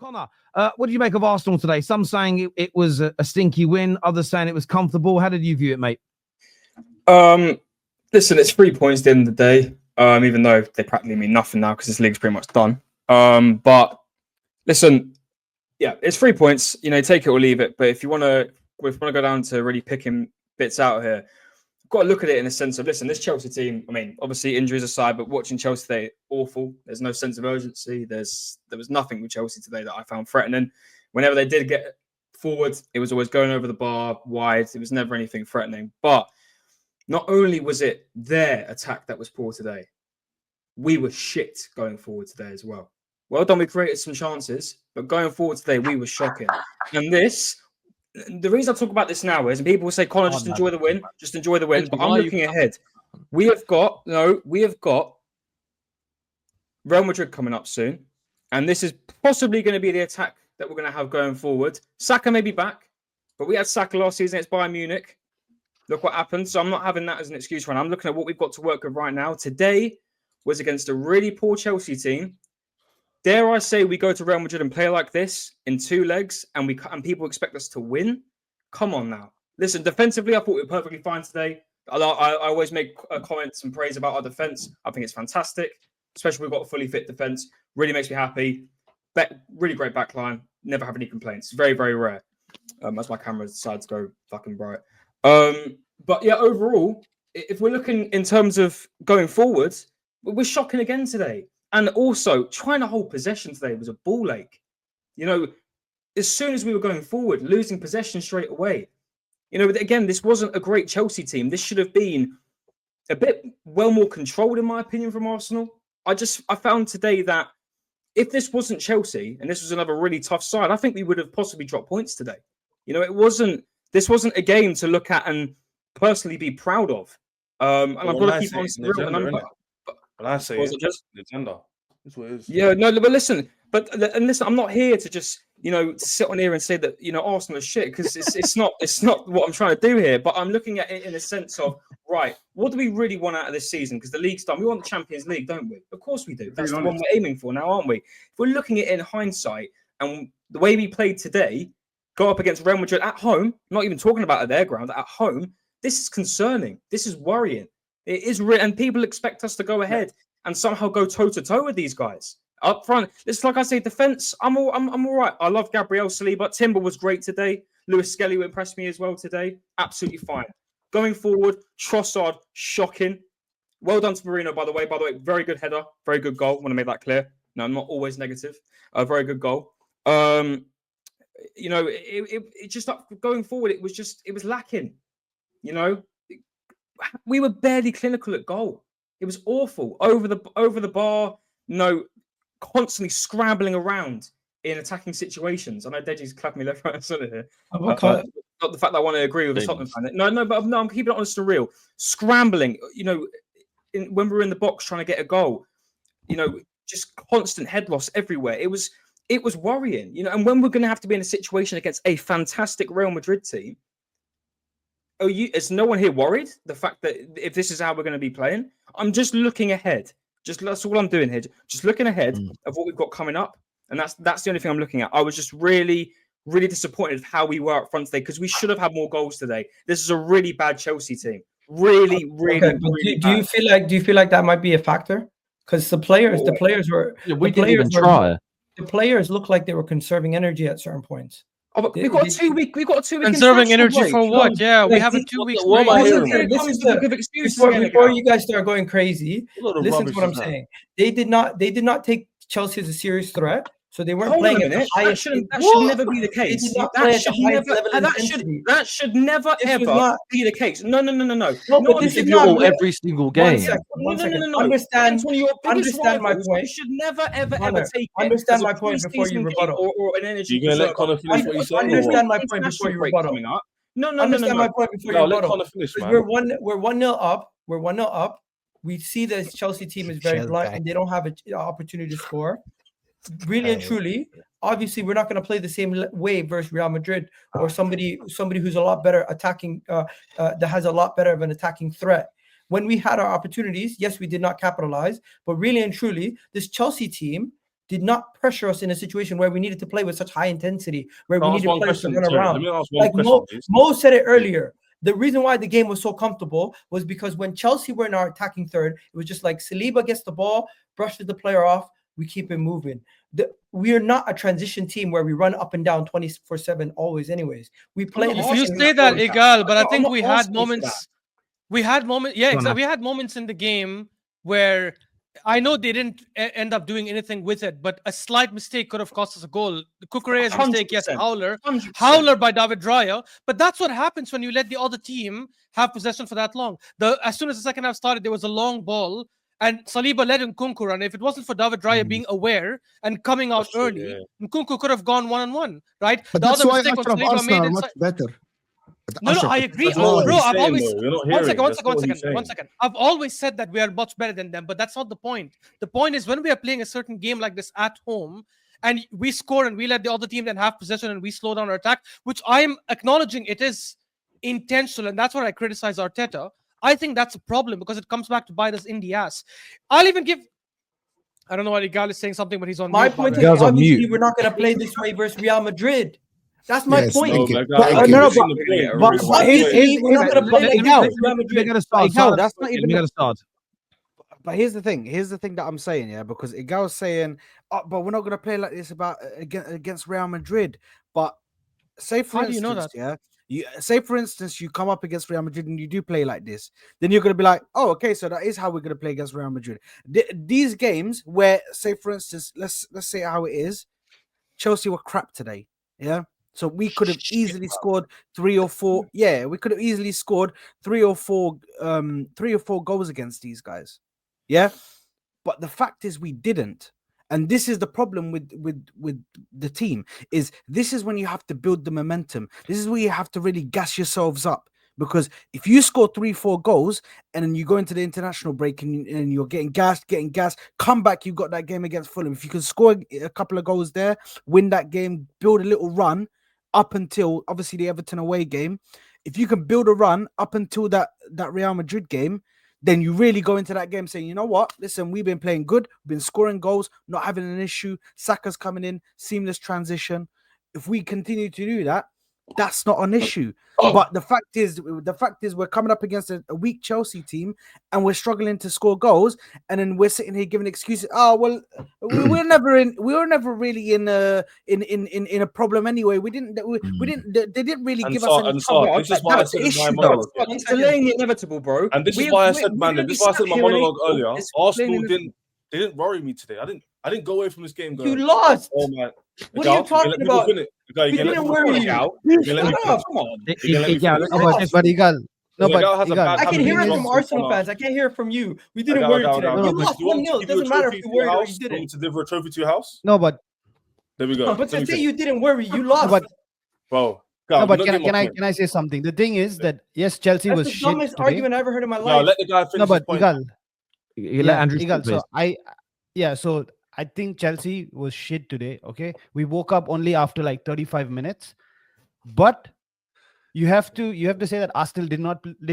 Connor, what do you make of Arsenal today? Some saying it was a stinky win, others saying it was comfortable. How did you view it, mate? Listen, it's 3 points at the end of the day, even though they practically mean nothing now because this league's pretty much done. But listen, yeah, it's 3 points. You know, take it or leave it. But if you want to go down to really picking bits out here, you've got to look at it in a sense of, listen, this Chelsea team, I mean, obviously injuries aside, but watching Chelsea today, awful. There's no sense of urgency. There was nothing with Chelsea today that I found threatening. Whenever they did get forward, it was always going over the bar, wide. It was never anything threatening. But not only was it their attack that was poor today, we were shit going forward today as well. Well done, we created some chances, but going forward today, we were shocking. And the reason I talk about this now is, and people will say, Connor, just enjoy the win. Just enjoy the win. But I'm looking ahead. We have got Real Madrid coming up soon. And this is possibly going to be the attack that we're going to have going forward. Saka may be back, but we had Saka last season. It's Bayern Munich. Look what happened. So I'm not having that as an excuse for it. I'm looking at what we've got to work with right now. Today was against a really poor Chelsea team. Dare I say we go to Real Madrid and play like this in 2 legs and people expect us to win? Come on now. Listen, defensively, I thought we were perfectly fine today. I always make comments and praise about our defense. I think it's fantastic, especially we've got a fully fit defense. Really makes me happy. Really great backline. Never have any complaints. Very, very rare. As my camera decides to go fucking bright. But yeah, overall, if we're looking in terms of going forward, we're shocking again today. And also, trying to hold possession today was a ball ache. You know, as soon as we were going forward, losing possession straight away. You know, again, this wasn't a great Chelsea team. This should have been a bit well more controlled, in my opinion, from Arsenal. I found today that if this wasn't Chelsea and this was another really tough side, I think we would have possibly dropped points today. You know, this wasn't a game to look at and personally be proud of. And I've got to keep on the real number. When I say it, just the agenda. That's what it is. Yeah, no, but listen, I'm not here to just, you know, to sit on here and say that, you know, Arsenal is shit, because it's not what I'm trying to do here. But I'm looking at it in a sense of, right, what do we really want out of this season? Because the league's done. We want the Champions League, don't we? Of course we do. That's the one we're aiming for now, aren't we? If we're looking at it in hindsight, and the way we played today, go up against Real Madrid at home, not even talking about at their ground, at home, this is concerning. This is worrying. It is, and people expect us to go ahead and somehow go toe-to-toe with these guys. Up front, it's like I say, defense, I'm all right. I love Gabriel Saliba. Timber was great today. Lewis Skelly impressed me as well today. Absolutely fine. Going forward, Trossard, shocking. Well done to Marino, by the way. Very good header. Very good goal. I want to make that clear. No, I'm not always negative. A very good goal. You know, it just going forward, it was lacking. You know, we were barely clinical at goal. It was awful. Over the bar, constantly scrambling around in attacking situations. I know Deji's clapping me left, right, and centre here. Not the fact that I want to agree with the Tottenham fan. No, I'm keeping it honest and real. Scrambling, you know, when we were in the box trying to get a goal, you know, just constant head loss everywhere. It was worrying, you know. And when we're going to have to be in a situation against a fantastic Real Madrid team, is no one here worried? The fact that if this is how we're going to be playing, I'm just looking ahead. That's all I'm doing here. Just looking ahead of what we've got coming up, and that's the only thing I'm looking at. I was just really, really disappointed with how we were up front today, because we should have had more goals today. This is a really bad Chelsea team. Really, really, okay, really do you feel like that might be a factor? Because the players looked like they were conserving energy at certain points. Oh, we've got a 2 week. We've got a 2 week conserving energy for what? Yeah, we have a 2 weeks. Before you guys start going crazy, listen to what I'm saying. They did not take Chelsea as a serious threat, so they weren't playing at the highest. That should never be the case. That should never ever be the case. No. But this is not every single game. One second. Understand my point. You should never ever take. Understand my point before you rebuttal. Or an energy. You're gonna let Connor finish what he's saying. Understand my point before you rebuttal. No. Understand my point before you let rebuttal. Connor finish, man. We're 1-0 up. We're 1-0 up. We see the Chelsea team is very blunt and they don't have an opportunity to score. Really and truly, obviously, we're not going to play the same way versus Real Madrid or somebody who's a lot better attacking, that has a lot better of an attacking threat. When we had our opportunities, yes, we did not capitalize, but really and truly, this Chelsea team did not pressure us in a situation where we needed to play with such high intensity, where we Ask needed one players to question. run Sorry, around. let me ask one Like question, please. Mo said it earlier. The reason why the game was so comfortable was because when Chelsea were in our attacking third, it was just like Saliba gets the ball, brushes the player off, we keep it moving. We are not a transition team where we run up and down 24/7 always. Anyways, we play. not If you asking say that, Igal, but I I'm think not we had asking for moments. We had moments. Yeah, Go on, exactly. We had moments in the game where I know they didn't end up doing anything with it, but a slight mistake could have cost us a goal. The Cucurella's mistake, yes, 100%. Howler by David Raya. But that's what happens when you let the other team have possession for that long. As soon as the second half started, there was a long ball, and Saliba led Nkunku run. If it wasn't for David Raya being aware and coming out That's true, early, yeah. Nkunku could have gone 1-on-1, right? But The that's other why mistake when Ashraf Saliba Arsenal made are it. much better. No, I agree. That's not what Bro, he's I've saying, always though. You're not one hearing. second. That's not what he's saying. I've always said that we are much better than them, but that's not the point. The point is when we are playing a certain game like this at home and we score and we let the other team then have possession and we slow down our attack, which I'm acknowledging it is intentional, and that's what I criticize Arteta. I think that's a problem because it comes back to bite us in the ass. I'll even give. I don't know why Igal is saying something, but he's on My mute. point is Igal's on obviously mute. we're not going to play this way versus Real Madrid. That's my Yes, point. thank you. No, Thank no, you. but Obviously, we're not going to play like Igal, this versus Real we Madrid. gotta start. Igal, that's not even We gotta start. But here's the thing. Here's the thing that I'm saying, yeah, because Igal's saying, oh, but we're not going to play like this against Real Madrid. But say for How do you instance, know that? say for instance, you come up against Real Madrid and you do play like this, then you're going to be like, oh, okay, so that is how we're going to play against Real Madrid. These games where, say for instance, let's say how it is, Chelsea were crap today, yeah. So we could have easily scored 3 or 4. Yeah, we could have easily scored 3 or 4 goals against these guys. Yeah. But the fact is we didn't. And this is the problem with the team, is this is when you have to build the momentum. This is where you have to really gas yourselves up. Because if you score 3-4 goals and then you go into the international break and you're getting gassed, come back, you've got that game against Fulham. If you can score a couple of goals there, win that game, build a little run up until obviously the Everton away game. If you can build a run up until that Real Madrid game, then you really go into that game saying, you know what? Listen, we've been playing good, we've been scoring goals, not having an issue. Saka's coming in, seamless transition. If we continue to do that, that's not an issue. But the fact is we're coming up against a weak Chelsea team and we're struggling to score goals, and then we're sitting here giving excuses. Oh well, we were never really in a problem anyway. We didn't they didn't really give us any trouble. This is why I said in my monologue. It's delaying the inevitable, bro. And this is why I said, man, this is why I said in my monologue earlier. Arsenal didn't worry me today. I didn't go away from this game going, You lost. oh man. What are you talking about? We didn't worry you. Come on. But Igal, I can hear it from Arsenal fans. I can't hear it from you. We didn't worry today. You lost 1-0. It doesn't matter if you worried or you didn't. to deliver a trophy to your house? no, but There we go. But to say you didn't worry, you lost. Bro. no, but can I say something? The thing is that yes, Chelsea That's was the shit dumbest today. argument I ever heard in my No, life. let the guy finish No, but his point. Igal, You let Andrew Igal, speak, so so I think Chelsea was shit today. Okay, we woke up only after like 35 minutes, but you have to say that Arsenal did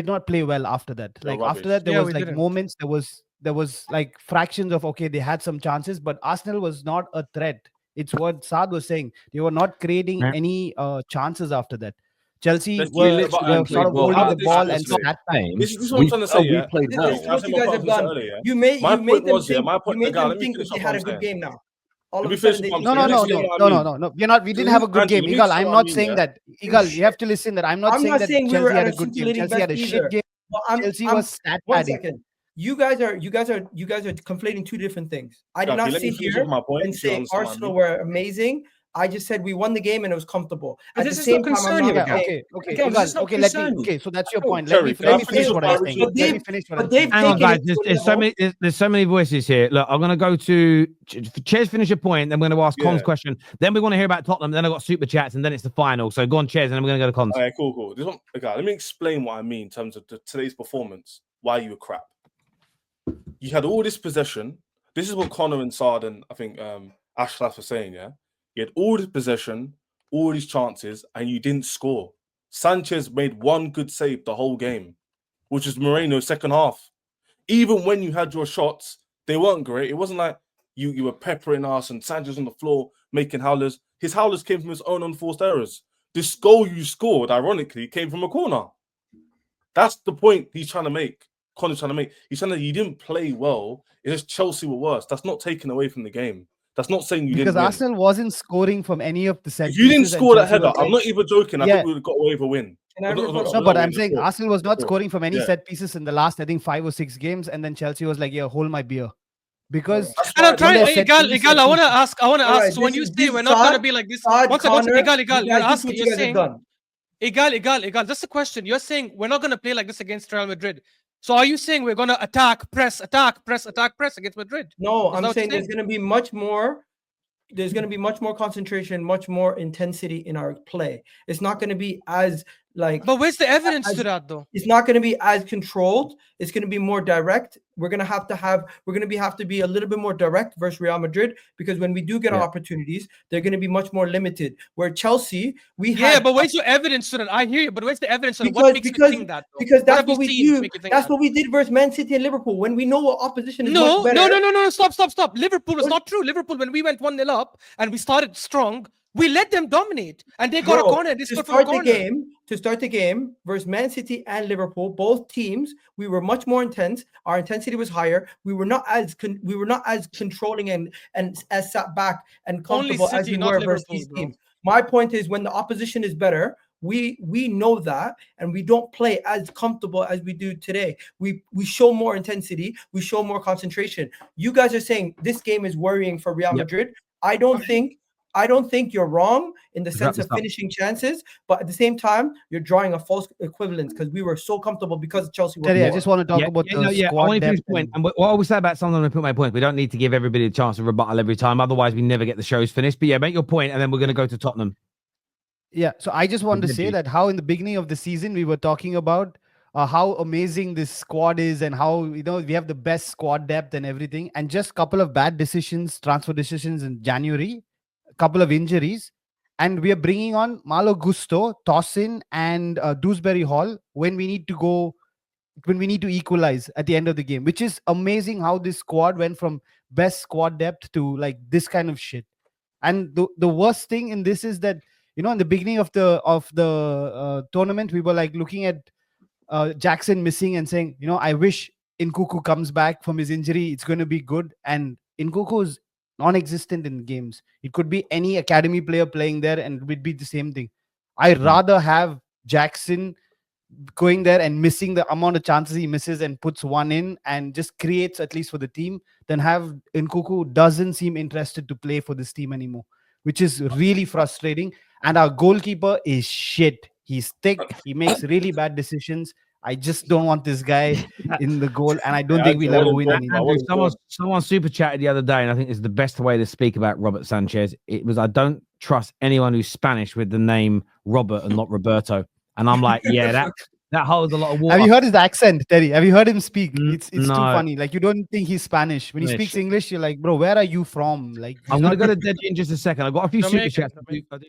not play well after that. They're Like after rubbish. that, there Yeah, was we like didn't. moments. There was like fractions of okay, they had some chances, but Arsenal was not a threat. It's what Saad was saying. They were not creating any chances after that. Chelsea were sort of holding the ball and sat back. This is what I'm trying to say. Yeah, This is what you guys have done. You made them think that they had a good game now. All of a sudden, No. We didn't have a good game. Igal, I'm not saying that. Igal, you have to listen that I'm not saying that Chelsea had a good game. Chelsea had a shit game. Chelsea was stat padding. 1 second. You guys are conflating two different things. I did not sit here and say Arsenal were amazing. I just said we won the game and it was comfortable. At the same time, I'm not okay. So that's your point. Let me finish what I'm saying. Let me finish what I'm saying. Hang on, guys. There's so many voices here. Look, I'm going to go to Ches. Finish your point. Then we're going to ask Con's question. Then we want to hear about Tottenham. Then I got super chats, and then it's the final. So go on, Ches, and then we're going to go to Con's. Okay, cool. Let me explain what I mean in terms of today's performance. Why you were crap. You had all this possession. This is what Connor and Saad and I think Ashraf were saying. Yeah. You had all this possession, all these chances, and you didn't score. Sanchez made one good save the whole game, which is Moreno's second half. Even when you had your shots, they weren't great. It wasn't like You were peppering us, and Sanchez on the floor making howlers. His howlers came from his own unforced errors. This goal you scored, ironically, came from a corner. That's the point he's trying to make. Connor's trying to make. He's saying that you didn't play well. It's just Chelsea were worse. That's not taken away from the game. That's not saying you because didn't win. Arsenal wasn't scoring from any of the set If you didn't pieces and score that Chelsea header, was I'm not even joking. I Yeah. think we would have got away with a win. Can I But rebuttal? No, but I'm away saying with a Arsenal was not Sure. scoring from any Yeah. set pieces in the last, I think, 5 or 6 games, and then Chelsea was like, "Yeah, hold my beer," because That's And I'm why- trying, Don't let Igal, set pieces- I want to ask, Alright, so when this you is- say this we're not going to Saad- be like this, Saad, one second, Connor, Igal, you you're guys, asking, what you're you guys have saying, done. Igal, just a question. You're saying we're not going to play like this against Real Madrid. So are you saying we're going to attack, press against Madrid? No, Is I'm that what saying you're there's going to be much more. There's going to be much more concentration, much more intensity in our play. It's not going to be as like. But where's the evidence as- to that, though? It's not going to be as controlled. It's going to be more direct. We're going to have to be a little bit more direct versus Real Madrid, because when we do get our opportunities, they're going to be much more limited. Where Chelsea, Yeah, but where's your evidence to that? I hear you, but where's the evidence to that? What makes you think that, though? because that's have you what we seen to do. make you think That's that? what we did versus Man City and Liverpool. When we know what opposition is No, much better. no, stop. Liverpool is not true. Liverpool, when we went 1-0 up and we started strong, we let them dominate, and they got a corner and they to scored from a start the corner. game, to start the game versus Man City and Liverpool, both teams, we were much more intense. Our intensity was higher. We were not as controlling and as sat back and Only comfortable as City, we not were versus Liverpool, these bro. teams. My point is, when the opposition is better, we know that, and we don't play as comfortable as we do today. We show more intensity. We show more concentration. You guys are saying this game is worrying for Real Madrid. I don't think you're wrong in the sense of finishing chances, but at the same time, you're drawing a false equivalence because we were so comfortable because Chelsea were. Terry, I just want to talk about the I squad want to finish depth. point. And what I always say about something, I put my point. We don't need to give everybody a chance to rebuttal every time. Otherwise, we never get the shows finished. But yeah, make your point, and then we're going to go to Tottenham. Yeah, so I just want to say Maybe. that how in the beginning of the season we were talking about how amazing this squad is and how we have the best squad depth and everything, and just a couple of bad decisions, transfer decisions in January, a couple of injuries, and we are bringing on Malo Gusto, Tossin, and Dewsbury Hall when we need to equalize at the end of the game, which is amazing how this squad went from best squad depth to like this kind of shit. And the worst thing in this is that in the beginning of the tournament, we were like looking at Jackson missing and saying, I wish Nkunku comes back from his injury. It's going to be good. And Nkunku is non-existent in games. It could be any academy player playing there, and it would be the same thing. I'd rather have Jackson going there and missing the amount of chances he misses and puts one in and just creates at least for the team than have Nkunku doesn't seem interested to play for this team anymore, which is really frustrating. And our goalkeeper is shit. He's thick. He makes really bad decisions. I just don't want this guy in the goal, and I don't think we'll ever win anymore. Andrew, someone super chatted the other day, and I think it's the best way to speak about Robert Sanchez. It was, I don't trust anyone who's Spanish with the name Robert and not Roberto. And I'm like, yeah, that holds a lot of water. Have you heard his accent, Terry? Have you heard him speak? It's too No. funny. Like, you don't think he's Spanish. When he speaks English, you're like, bro, where are you from? Like, I'm going to go to Deji in just a second. I've got a few super Jamaican, chats.